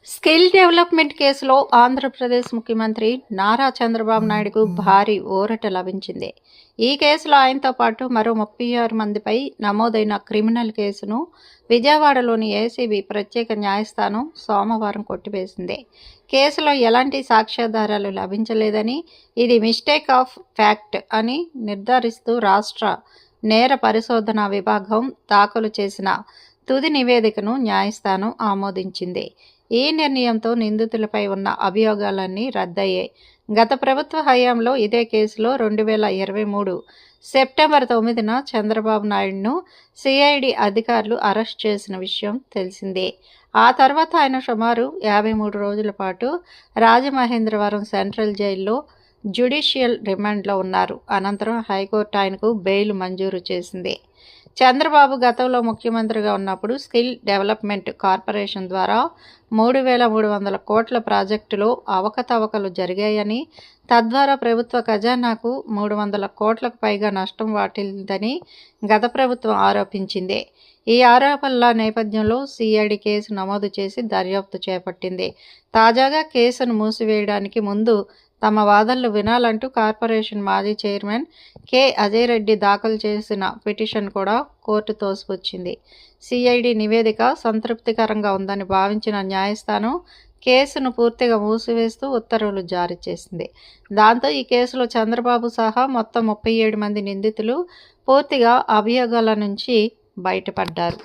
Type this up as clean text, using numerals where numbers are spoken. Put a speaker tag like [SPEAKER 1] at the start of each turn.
[SPEAKER 1] Skill development కేసులో ఆంధ్రప్రదేశ్ ముఖ్యమంత్రి నారా చంద్రబాబు నాయుడుకు భారీ ఊరట లభించింది. ఈ కేసులో ఆయనతో పాటు మరో 36 మందిపై నమోదైన క్రిమినల్ కేసును విజయవాడలోని ఏసీబీ ప్రత్యేక న్యాయస్థానం సోమవారం కొట్టివేసింది. కేసులో ఎలాంటి సాక్ష్యాధారాలు లభించలేదని, ఇది మిస్టేక్ ఆఫ్ ఫ్యాక్ట్ అని నిర్ధారిస్తూ రాష్ట్ర నేర పరిశోధన విభాగం దాఖలు చేసిన తుది నివేదికను న్యాయస్థానం ఆమోదించింది. ఈ నిర్ణయంతో నిందితులపై ఉన్న అభియోగాలన్నీ రద్దయ్యాయి. గత ప్రభుత్వ హయాంలో ఇదే కేసులో 2023 సెప్టెంబర్ 9న చంద్రబాబు నాయుడును సిఐడి అధికారులు అరెస్ట్ చేసిన విషయం తెలిసిందే. ఆ తర్వాత ఆయన సుమారు 53 రోజుల పాటు రాజమహేంద్రవరం సెంట్రల్ జైల్లో జ్యుడిషియల్ రిమాండ్లో ఉన్నారు. అనంతరం హైకోర్టు ఆయనకు బెయిల్ మంజూరు చేసింది. చంద్రబాబు గతంలో ముఖ్యమంత్రిగా ఉన్నప్పుడు స్కిల్ డెవలప్మెంట్ కార్పొరేషన్ ద్వారా 3,300 కోట్ల ప్రాజెక్టులో అవకతవకలు జరిగాయని, తద్వారా ప్రభుత్వ ఖజానాకు 300 కోట్లకు పైగా నష్టం వాటిల్లిందని గత ప్రభుత్వం ఆరోపించింది. ఈ ఆరోపణల నేపథ్యంలో సిఐడి కేసు నమోదు చేసి దర్యాప్తు చేపట్టింది. తాజాగా కేసును మూసివేయడానికి ముందు తమ వాదనలు వినాలంటూ కార్పొరేషన్ మాజీ చైర్మన్ కె అజయ్ రెడ్డి దాఖలు చేసిన పిటిషన్ కూడా కోర్టు తోసిపుచ్చింది. సిఐడి నివేదిక సంతృప్తికరంగా ఉందని భావించిన న్యాయస్థానం కేసును పూర్తిగా మూసివేస్తూ ఉత్తర్వులు జారీ చేసింది. దాంతో ఈ కేసులో చంద్రబాబు సహా మొత్తం 37 మంది నిందితులు పూర్తిగా అభియోగాల నుంచి బయటపడ్డారు.